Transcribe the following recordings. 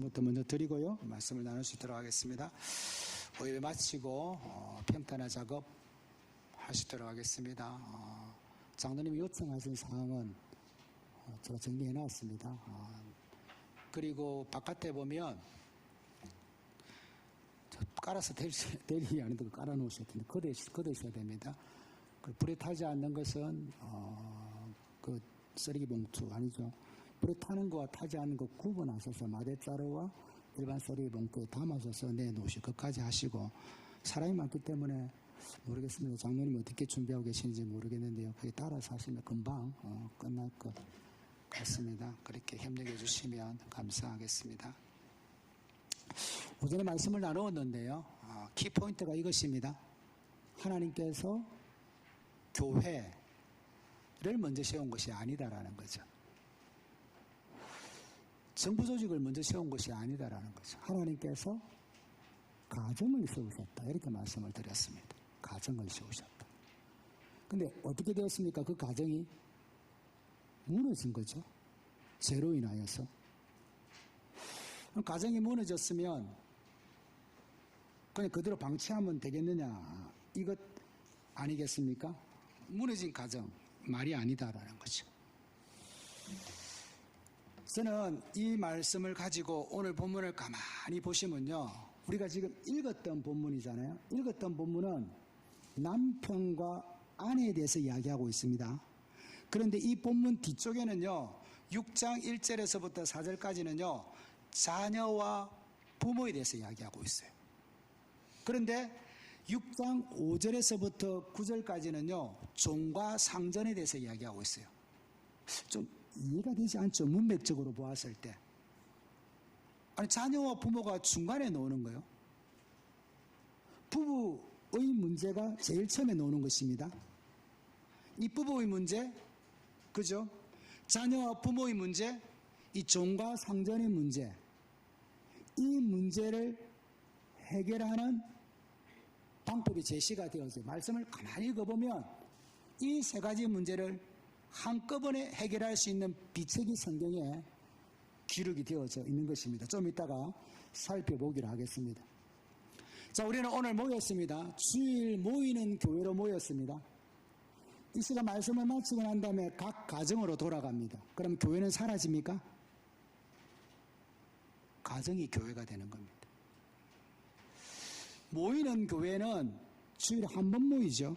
부터 먼저 드리고요. 말씀을 나눌 수 있도록 하겠습니다. 예배 마치고 평탄화 작업 하시도록 하겠습니다. 장로님이 요청하신 사항은 제가 정리해 놨습니다. 그리고 바깥에 보면 깔아서 대리 안에도 깔아 놓으셔야 됩니다. 걷으셔야 됩니다. 불에 타지 않는 것은 그 쓰레기 봉투 아니죠. 불에 타는 거와 타지 않는 거 구분하셔서 마대자루와 일반 쓰레기 봉투에 담아셔서 내놓으시고 그것까지 하시고, 사람이 많기 때문에 모르겠습니다. 장로님 어떻게 준비하고 계시는지 모르겠는데요. 거기 따라서 하시면 금방 끝날 것 같습니다. 그렇게 협력해 주시면 감사하겠습니다. 오전에 말씀을 나누었는데요. 키포인트가 이것입니다. 하나님께서 교회를 먼저 세운 것이 아니다라는 거죠. 정부 조직을 먼저 세운 것이 아니다라는 거죠. 하나님께서 가정을 세우셨다, 이렇게 말씀을 드렸습니다. 가정을 세우셨다. 근데 어떻게 되었습니까? 그 가정이 무너진 거죠. 죄로 인하여서. 가정이 무너졌으면 그냥 그대로 방치하면 되겠느냐, 이것 아니겠습니까? 무너진 가정 말이 아니다라는 거죠. 저는 이 말씀을 가지고 오늘 본문을 가만히 보시면요, 우리가 지금 읽었던 본문이잖아요. 읽었던 본문은 남편과 아내에 대해서 이야기하고 있습니다. 그런데 이 본문 뒤쪽에는요, 6장 1절에서부터 4절까지는요 자녀와 부모에 대해서 이야기하고 있어요. 그런데 6장 5절에서부터 9절까지는요 종과 상전에 대해서 이야기하고 있어요. 좀 이해가 되지 않죠? 문맥적으로 보았을 때. 아니, 자녀와 부모가 중간에 나오는 거예요. 부부의 문제가 제일 처음에 나오는 것입니다. 이 부부의 문제, 그죠? 자녀와 부모의 문제, 이 종과 상전의 문제, 이 문제를 해결하는 방법이 제시가 되어서 말씀을 가만히 읽어보면 이 세 가지 문제를 한꺼번에 해결할 수 있는 비책이 성경에 기록이 되어져 있는 것입니다. 좀 이따가 살펴보기로 하겠습니다. 자, 우리는 오늘 모였습니다. 주일 모이는 교회로 모였습니다. 이 시간 말씀을 마치고 난 다음에 각 가정으로 돌아갑니다. 그럼 교회는 사라집니까? 가정이 교회가 되는 겁니다. 모이는 교회는 주일에 한 번 모이죠.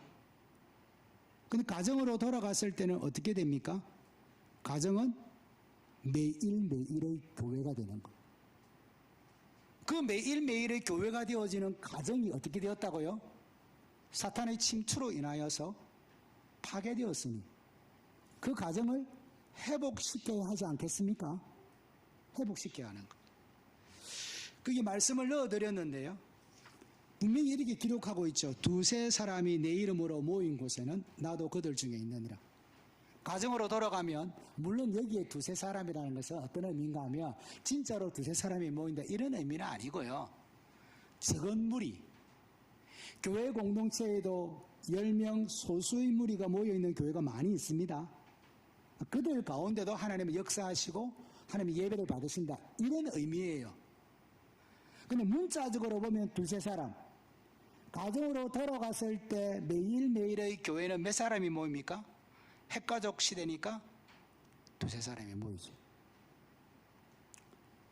근데 가정으로 돌아갔을 때는 어떻게 됩니까? 가정은 매일매일의 교회가 되는 거예요. 그 매일매일의 교회가 되어지는 가정이 어떻게 되었다고요? 사탄의 침투로 인하여서 파괴되었으니 그 가정을 회복시켜야 하지 않겠습니까? 회복시켜야 하는 것. 그게 말씀을 넣어드렸는데요. 분명히 이렇게 기록하고 있죠. 두세 사람이 내 이름으로 모인 곳에는 나도 그들 중에 있느니라. 가정으로 돌아가면 물론 여기에 두세 사람이라는 것은 어떤 의미인가 하면 진짜로 두세 사람이 모인다 이런 의미는 아니고요. 적은 무리, 교회 공동체에도 10명 소수의 무리가 모여있는 교회가 많이 있습니다. 그들 가운데도 하나님은 역사하시고 하나님의 예배를 받으신다, 이런 의미예요. 근데 문자적으로 보면 두세 사람, 가정으로 돌아갔을 때 매일매일의 교회는 몇 사람이 모입니까? 핵가족 시대니까 두세 사람이 모이죠.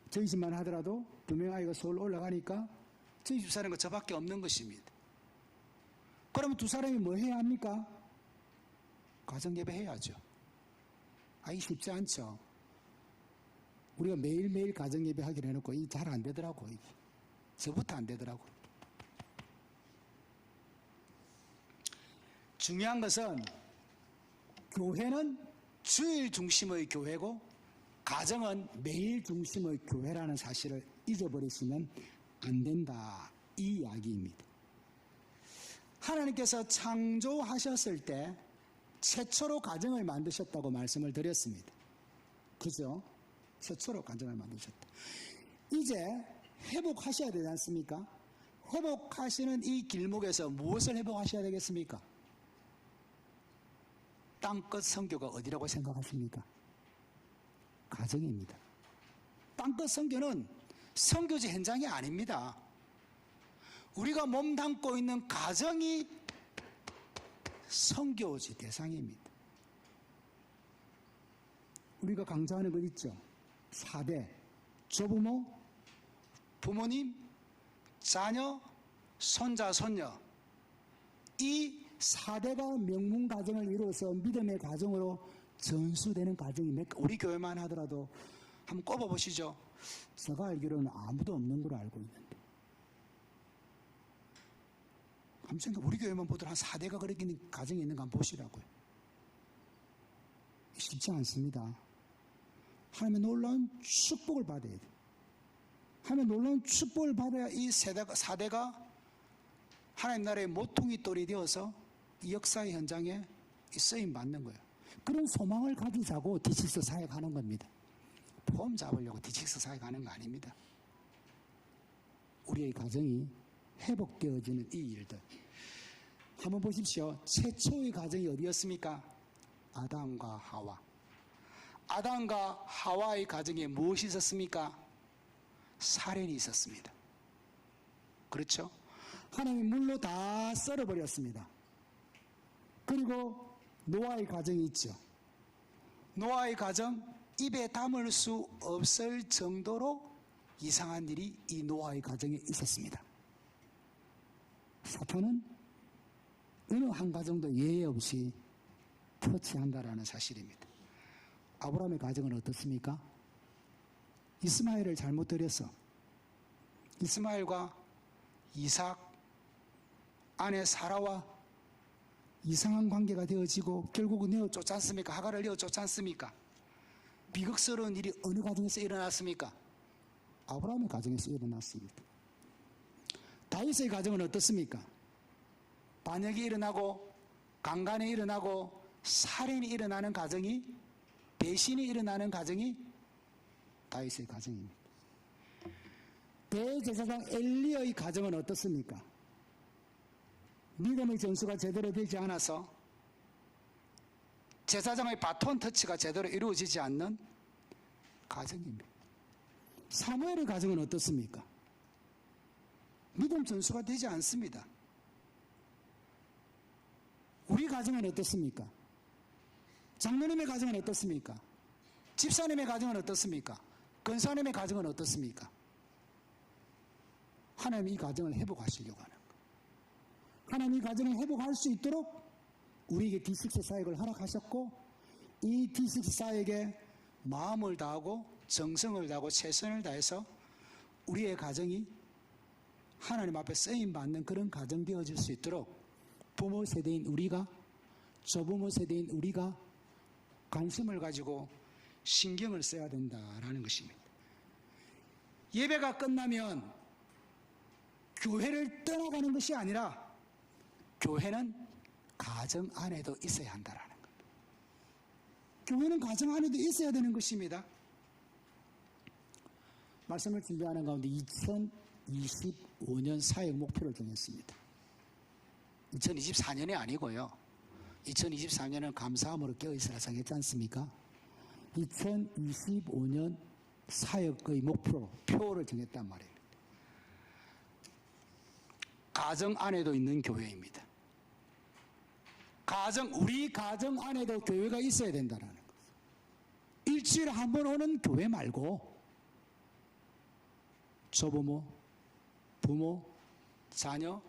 저희 집만 하더라도 두 명 아이가 서울 올라가니까 저희 집 사는 거 저밖에 없는 것입니다. 그러면 두 사람이 뭐 해야 합니까? 가정 예배 해야죠. 아이 쉽지 않죠. 우리가 매일매일 가정 예배 하기로 해놓고 이 잘 안 되더라고. 이게. 저부터 안 되더라고. 중요한 것은 교회는 주일 중심의 교회고 가정은 매일 중심의 교회라는 사실을 잊어버리시면 안 된다, 이 이야기입니다. 하나님께서 창조하셨을 때 최초로 가정을 만드셨다고 말씀을 드렸습니다. 그죠? 최초로 가정을 만드셨다. 이제 회복하셔야 되지 않습니까? 회복하시는 이 길목에서 무엇을 회복하셔야 되겠습니까? 땅끝 선교가 어디라고 생각하십니까? 가정입니다. 땅끝 선교는 선교지 현장이 아닙니다. 우리가 몸담고 있는 가정이 선교지 대상입니다. 우리가 강조하는 것 있죠. 4대, 조부모, 부모님, 자녀, 손자, 손녀. 이 4대가 명문 가정을 이루어서 믿음의 가정으로 전수되는 가정이 우리 교회만 하더라도 한번 꼽아보시죠. 제가 알기로는 아무도 없는 걸로 알고 있는데. 한번 생각, 우리 교회만 보더라도 한 4대가 그렇게 있는 가정이 있는가 한번 보시라고요. 쉽지 않습니다. 하나님의 놀라운 축복을 받아야 돼. 하나님의 놀라운 축복을 받아야 이 4대가 하나님 나라의 모퉁이 돌이 되어서 이 역사의 현장에 쓰임 받는 거예요. 그런 소망을 가지자고 D6 사역하는 겁니다. 폼 잡으려고 D6 사역하는 거 아닙니다. 우리의 가정이 회복되어지는 이 일들. 한번 보십시오. 최초의 가정이 어디였습니까? 아담과 하와. 아담과 하와의 가정에 무엇이 있었습니까? 살인이 있었습니다. 그렇죠? 하나님이 물로 다 썰어버렸습니다. 그리고 노아의 가정이 있죠. 노아의 가정, 입에 담을 수 없을 정도로 이상한 일이 이 노아의 가정에 있었습니다. 사탄은 어느 한 가정도 예외 없이 터치한다라는 사실입니다. 아브라함의 가정은 어떻습니까? 이스마엘을 잘못 들였어. 이스마엘과 이삭, 아내 사라와 이상한 관계가 되어지고 결국은 내어 쫓지 않습니까? 하갈을 내어 쫓지 않습니까? 비극스러운 일이 어느 가정에서 일어났습니까? 아브라함의 가정에서 일어났습니다. 다윗의 가정은 어떻습니까? 반역이 일어나고 강간이 일어나고 살인이 일어나는 가정이, 배신이 일어나는 가정이 다윗의 가정입니다. 대제사장 엘리야의 가정은 어떻습니까? 믿음의 전수가 제대로 되지 않아서 제사장의 바톤 터치가 제대로 이루어지지 않는 가정입니다. 사무엘의 가정은 어떻습니까? 믿음 전수가 되지 않습니다. 우리 가정은 어떻습니까? 장로님의 가정은 어떻습니까? 집사님의 가정은 어떻습니까? 권사님의 가정은 어떻습니까? 하나님 이 가정을 회복하시려고 하는 거예요. 하나님 이 가정을 회복할 수 있도록 우리에게 D6 사역을 허락하셨고, 이 D6 사역에 마음을 다하고 정성을 다하고 최선을 다해서 우리의 가정이 하나님 앞에 쓰임받는 그런 가정 되어질 수 있도록 부모 세대인 우리가, 조부모 세대인 우리가 관심을 가지고 신경을 써야 된다라는 것입니다. 예배가 끝나면 교회를 떠나가는 것이 아니라 교회는 가정 안에도 있어야 한다라는 겁니다. 교회는 가정 안에도 있어야 되는 것입니다. 말씀을 준비하는 가운데 2025년 사역 목표를 정했습니다. 2024년이 아니고요. 2024년은 감사함으로 깨어있으라 정했지 않습니까? 2025년 사역의 표를 정했단 말이에요. 가정 안에도 있는 교회입니다. 우리 가정 안에도 교회가 있어야 된다는 거죠. 일주일에 한 번 오는 교회 말고 조부모, 부모, 자녀,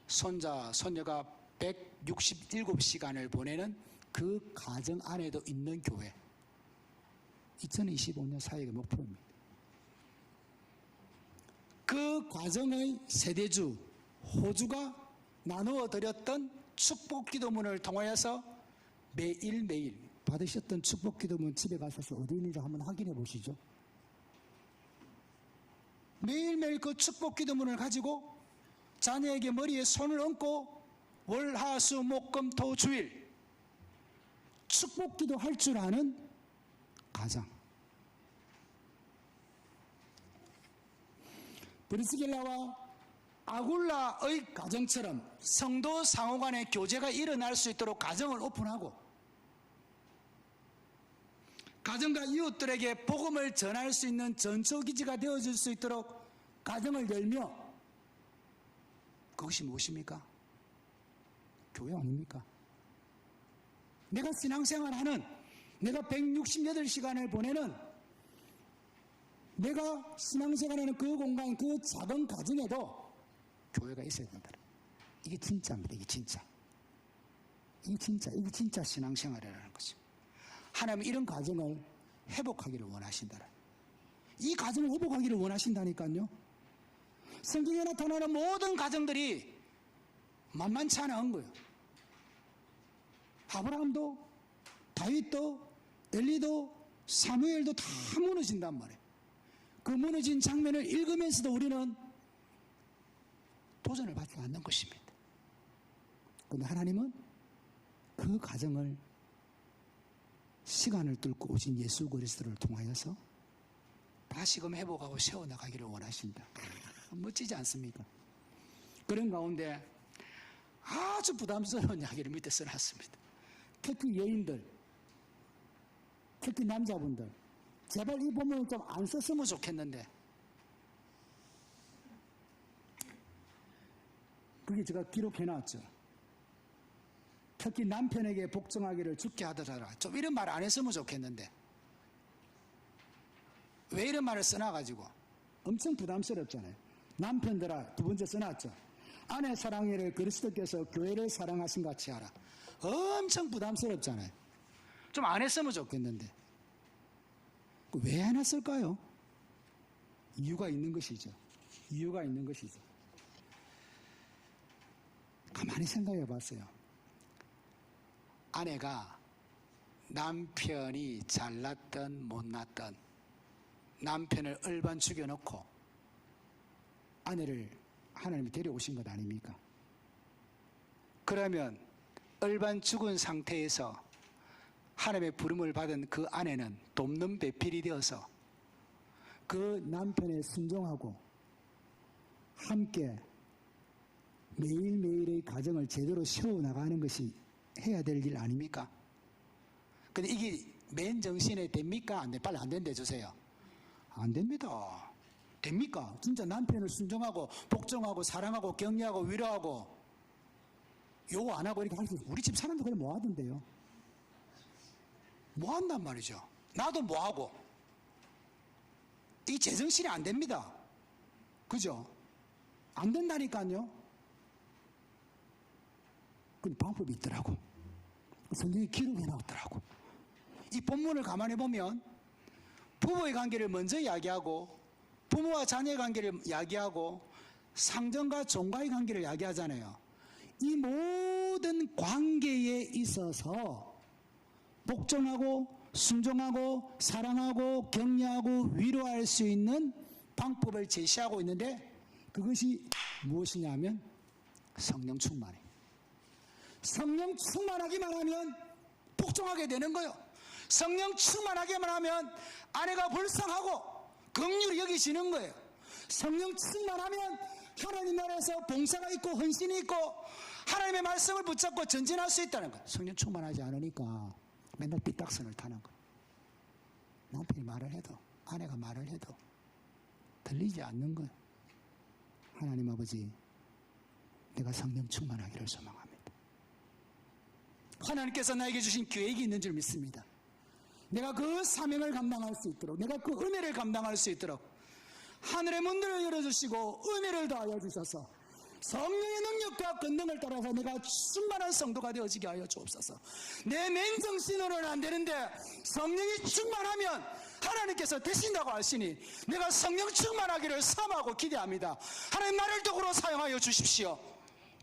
손자, 손녀가 167시간을 보내는 그 가정 안에도 있는 교회. 2025년 사역의 목표입니다. 그 과정의 세대주, 호주가 나누어 드렸던 축복 기도문을 통하여서 매일매일 받으셨던 축복 기도문 집에 가셔서 어디 있는지 한번 확인해 보시죠. 매일매일 그 축복 기도문을 가지고 자녀에게 머리에 손을 얹고 월, 화, 수, 목, 금, 토, 주일 축복 기도할 줄 아는 가정. 브리스길라와 아굴라의 가정처럼 성도 상호간의 교제가 일어날 수 있도록 가정을 오픈하고 가정과 이웃들에게 복음을 전할 수 있는 전초기지가 되어줄 수 있도록 가정을 열며, 그것이 무엇입니까? 교회 아닙니까? 내가 신앙생활하는, 내가 168시간을 보내는, 내가 신앙생활하는 그 공간, 그 작은 가정에도 교회가 있어야 된다. 이게 진짜입니다. 이게 진짜. 이게 진짜 신앙생활이라는 거죠. 하나님은 이런 가정을 회복하기를 원하신다. 이 가정을 회복하기를 원하신다니까요. 성경에 나타나는 모든 가정들이 만만치 않은 거예요. 아브라함도, 다윗도, 엘리도, 사무엘도 다 무너진단 말이에요. 그 무너진 장면을 읽으면서도 우리는 도전을 받지 않는 것입니다. 그런데 하나님은 그 가정을 시간을 뚫고 오신 예수 그리스도를 통하여서 다시금 회복하고 세워나가기를 원하신다. 멋지지 않습니까? 그런 가운데 아주 부담스러운 이야기를 밑에 써놨습니다. 특히 여인들, 특히 남자분들, 제발 이 본문을 좀 안 썼으면 좋겠는데, 그게 제가 기록해놨죠. 특히 남편에게 복종하기를 죽게 하더라. 좀 이런 말 안 했으면 좋겠는데, 왜 이런 말을 써놔가지고 엄청 부담스럽잖아요. 남편들아, 두 번째 써놨죠. 아내 사랑해를 그리스도께서 교회를 사랑하신 같이 하라. 엄청 부담스럽잖아요. 좀 안 했으면 좋겠는데, 왜 해놨을까요? 이유가 있는 것이죠. 이유가 있는 것이죠. 가만히 생각해 봤어요. 아내가 남편이 잘났던 못났던 남편을 얼반 죽여놓고 아내를 하나님이 데려오신 것 아닙니까? 그러면 얼반 죽은 상태에서 하나님의 부름을 받은 그 아내는 돕는 배필이 되어서 그 남편에 순종하고 함께 매일매일의 가정을 제대로 세워나가는 것이 해야 될 일 아닙니까? 근데 이게 맨 정신에 됩니까? 안 돼. 빨리 안 된대 주세요. 안 됩니다. 됩니까? 진짜 남편을 순종하고 복종하고 사랑하고 격려하고 위로하고 요거 안 하고 이렇게 할 수 있어요. 우리 집 사람도 그래 뭐 하던데요. 뭐 한단 말이죠. 나도 뭐 하고. 이 제정신이 안 됩니다. 그죠? 안 된다니까요. 그 방법이 있더라고. 성경에 기록해 놨더라고. 이 본문을 가만히 보면 부부의 관계를 먼저 이야기하고 부모와 자녀의 관계를 이야기하고 상전과 종과의 관계를 이야기하잖아요. 이 모든 관계에 있어서 복종하고 순종하고 사랑하고 격려하고 위로할 수 있는 방법을 제시하고 있는데 그것이 무엇이냐면 성령 충만이에요. 성령 충만하기만 하면 복종하게 되는 거예요. 성령 충만하기만 하면 아내가 불쌍하고 긍휼히 여기시는 거예요. 성령 충만하면 하나님 나라에서 봉사가 있고 헌신이 있고 하나님의 말씀을 붙잡고 전진할 수 있다는 거예요. 성령 충만하지 않으니까 맨날 삐딱선을 타는 거예요. 남편이 말을 해도 아내가 말을 해도 들리지 않는 거예요. 하나님 아버지, 내가 성령 충만하기를 소망합니다. 하나님께서 나에게 주신 계획이 있는 줄 믿습니다. 내가 그 사명을 감당할 수 있도록, 내가 그 은혜를 감당할 수 있도록 하늘의 문들을 열어주시고 은혜를 더하여 주셔서 성령의 능력과 권능을 따라서 내가 충만한 성도가 되어지게 하여 주옵소서. 내 맨정신으로는 안 되는데 성령이 충만하면 하나님께서 되신다고 하시니 내가 성령 충만하기를 사모하고 기대합니다. 하나님 나를 도구로 사용하여 주십시오.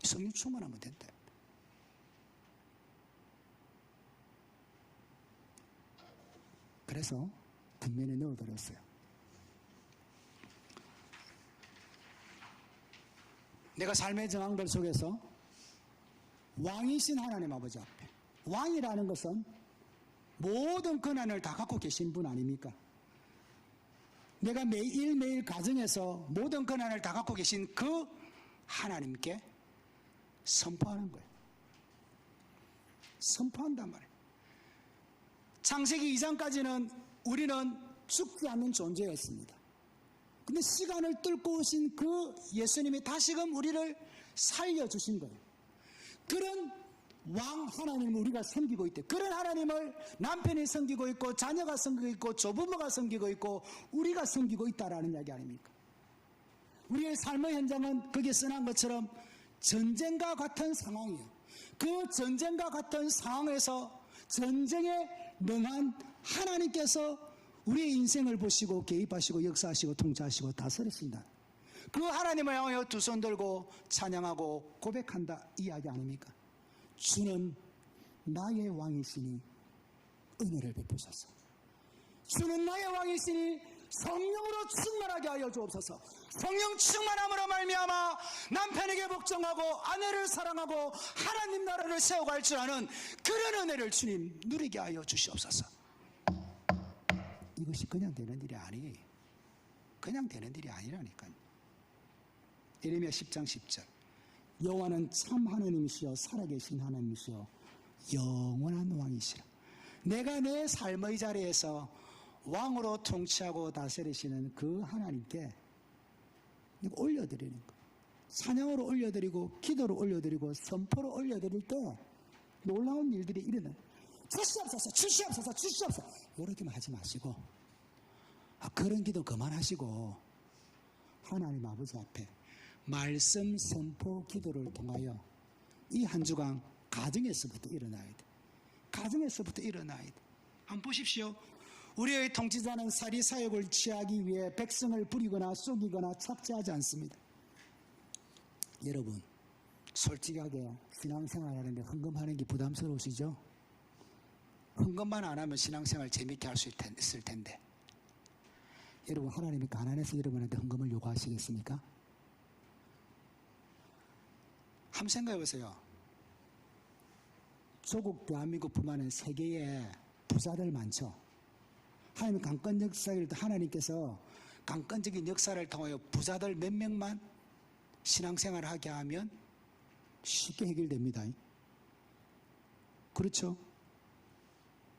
성령 충만하면 된다. 그래서 뒷면에 넣어드렸어요. 내가 삶의 정황들 속에서 왕이신 하나님 아버지 앞에, 왕이라는 것은 모든 권한을 다 갖고 계신 분 아닙니까? 내가 매일매일 가정에서 모든 권한을 다 갖고 계신 그 하나님께 선포하는 거예요. 선포한단 말이에요. 창세기 2장까지는 우리는 죽지 않는 존재였습니다. 근데 시간을 뚫고 오신 그 예수님이 다시금 우리를 살려주신 거예요. 그런 왕 하나님을 우리가 섬기고 있대. 그런 하나님을 남편이 섬기고 있고 자녀가 섬기고 있고 조부모가 섬기고 있고 우리가 섬기고 있다라는 이야기 아닙니까? 우리의 삶의 현장은 거기에 써난 것처럼 전쟁과 같은 상황이에요. 그 전쟁과 같은 상황에서 전쟁에 능한 하나님께서 우리의 인생을 보시고 개입하시고 역사하시고 통치하시고 다스리신다. 그 하나님을 향하여 두 손 들고 찬양하고 고백한다 이야기 아닙니까? 주는 나의 왕이시니 은혜를 베푸소서. 주는 나의 왕이시니 성령으로 충만하게 하여 주옵소서. 성령 충만함으로 말미암아 남편에게 복종하고 아내를 사랑하고 하나님 나라를 세워갈 줄 아는 그런 은혜를 주님 누리게 하여 주시옵소서. 이것이 그냥 되는 일이 아니에요. 그냥 되는 일이 아니라니까요. 예레미야 10장 10절 여호와는 참 하나님이시여 살아계신 하나님이시여 영원한 왕이시라. 내가 내 삶의 자리에서 왕으로 통치하고 다스리시는 그 하나님께 올려드리는 거. 찬양으로 올려드리고 기도로 올려드리고 선포로 올려드릴 때 놀라운 일들이 일어나요. 주시옵소서 주시옵소서 주시옵소서 이렇게만 하지 마시고 그런 기도 그만하시고 하나님 아버지 앞에 말씀 선포 기도를 통하여 이 한 주간 가정에서부터 일어나야 돼. 가정에서부터 일어나야 돼. 한번 보십시오. 우리의 통치자는 사리사욕을 취하기 위해 백성을 부리거나 속이거나 착취하지 않습니다. 여러분 솔직하게 신앙생활하는데 헌금하는 게 부담스러우시죠? 헌금만 안 하면 신앙생활 재밌게 할 수 있을 텐데 여러분 하나님이 가난해서 여러분한테 헌금을 요구하시겠습니까? 한번 생각해 보세요. 조국 대한민국뿐만 아니라 세계에 부자들 많죠. 하나님 강권 역사를 하나님께서 강권적인 역사를 통하여 부자들 몇 명만 신앙생활을 하게 하면 쉽게 해결됩니다. 그렇죠?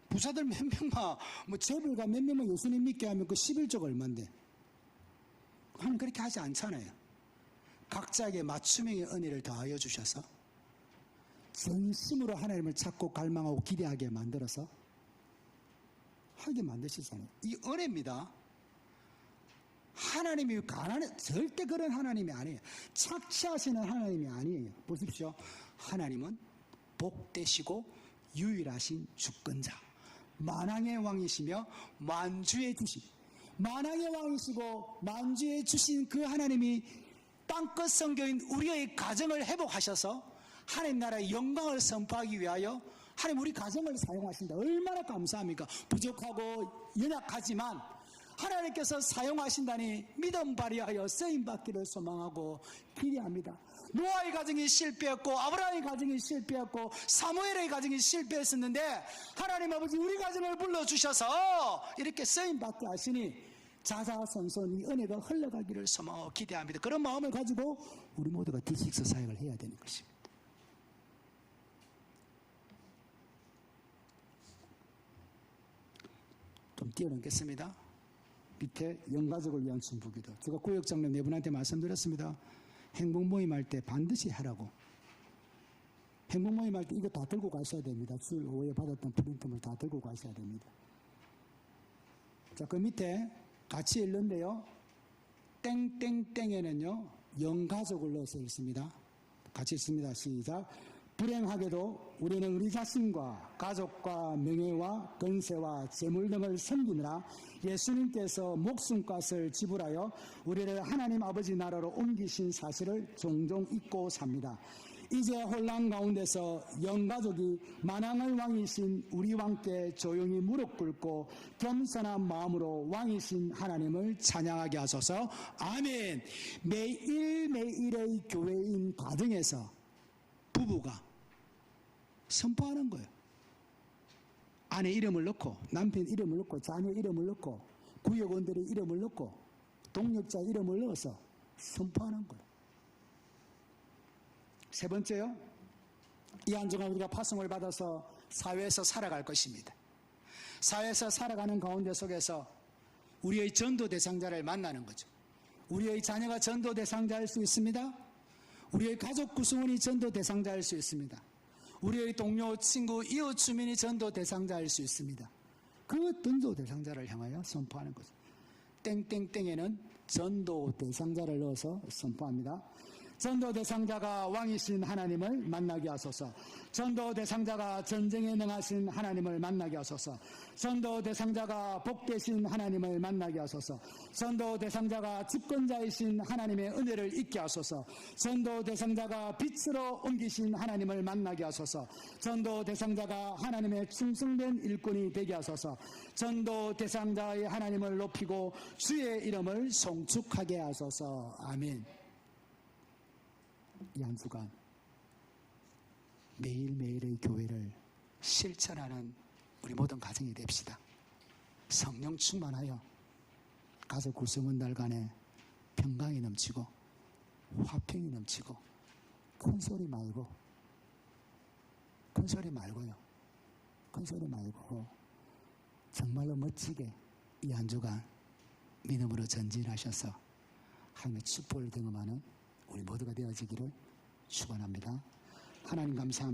부자들 몇 명만 뭐 재벌가 몇 명만 예수님 믿게 하면 그 11조가 얼마인데 하나님 그렇게 하지 않잖아요. 각자에게 맞춤형의 은혜를 더하여 주셔서 전심으로 하나님을 찾고 갈망하고 기대하게 만들어서 하게 만드시잖아요. 이 은혜입니다. 하나님이 절대 그런 하나님이 아니에요. 착취하시는 하나님이 아니에요. 보십시오. 하나님은 복되시고 유일하신 주권자, 만왕의 왕이시며 만주의 주신, 만왕의 왕이시고 만주의 주신 그 하나님이 땅끝 성교인 우리의 가정을 회복하셔서 하나님 나라의 영광을 선포하기 위하여 하나님 우리 가정을 사용하신다. 얼마나 감사합니까? 부족하고 연약하지만 하나님께서 사용하신다니 믿음 발휘하여 쓰임받기를 소망하고 기대합니다. 노아의 가정이 실패했고 아브라함의 가정이 실패했고 사무엘의 가정이 실패했었는데 하나님 아버지 우리 가정을 불러주셔서 이렇게 쓰임받게 하시니 자자손손 이 은혜가 흘러가기를 소망하고 기대합니다. 그런 마음을 가지고 우리 모두가 D6 사역을 해야 되는 것입니다. 좀 뛰어넘겠습니다. 밑에 영가족을 위한 순부기도. 제가 구역장로 네 분한테 말씀드렸습니다. 행복모임 할 때 반드시 하라고. 행복모임 할 때 이거 다 들고 가셔야 됩니다. 주일 오후에 받았던 프린트물 다 들고 가셔야 됩니다. 자, 그 밑에 같이 읽는데요. 땡땡땡에는요. 영가족을 넣어서 읽습니다. 같이 읽습니다. 시작. 불행하게도 우리는 우리 자신과 가족과 명예와 권세와 재물 등을 섬기느라 예수님께서 목숨값을 지불하여 우리를 하나님 아버지 나라로 옮기신 사실을 종종 잊고 삽니다. 이제 혼란 가운데서 영가족이 만왕의 왕이신 우리 왕께 조용히 무릎 꿇고 겸손한 마음으로 왕이신 하나님을 찬양하게 하소서. 아멘. 매일매일의 교회인 가정에서 부부가 선포하는 거예요. 아내 이름을 넣고 남편 이름을 넣고 자녀 이름을 넣고 구역원들의 이름을 넣고 동력자 이름을 넣어서 선포하는 거예요. 세 번째요. 이 한 주간 우리가 파송을 받아서 사회에서 살아갈 것입니다. 사회에서 살아가는 가운데 속에서 우리의 전도 대상자를 만나는 거죠. 우리의 자녀가 전도 대상자일 수 있습니다. 우리의 가족 구성원이 전도 대상자일 수 있습니다. 우리의 동료, 친구, 이웃 주민이 전도 대상자일 수 있습니다. 그 전도 대상자를 향하여 선포하는 거죠. 땡땡땡에는 전도 대상자를 넣어서 선포합니다. 전도 대상자가 왕이신 하나님을 만나게 하소서. 전도 대상자가 전쟁에 능하신 하나님을 만나게 하소서. 전도 대상자가 복되신 하나님을 만나게 하소서. 전도 대상자가 집권자이신 하나님의 은혜를 잊게 하소서. 전도 대상자가 빛으로 옮기신 하나님을 만나게 하소서. 전도 대상자가 하나님의 충성된 일꾼이 되게 하소서. 전도 대상자의 하나님을 높이고 주의 이름을 송축하게 하소서. 아멘. 이 한 주간 매일매일의 교회를 실천하는 우리 모든 가정이 됩시다. 성령 충만하여 가족 구성원들 간에 평강이 넘치고 화평이 넘치고 큰 소리 말고요. 큰 소리 말고 정말로 멋지게 이 한 주간 믿음으로 전진하셔서 하나님의 축복을 경험하는 우리 모두가 되어지기를 축원합니다. 하나님 감사합니다.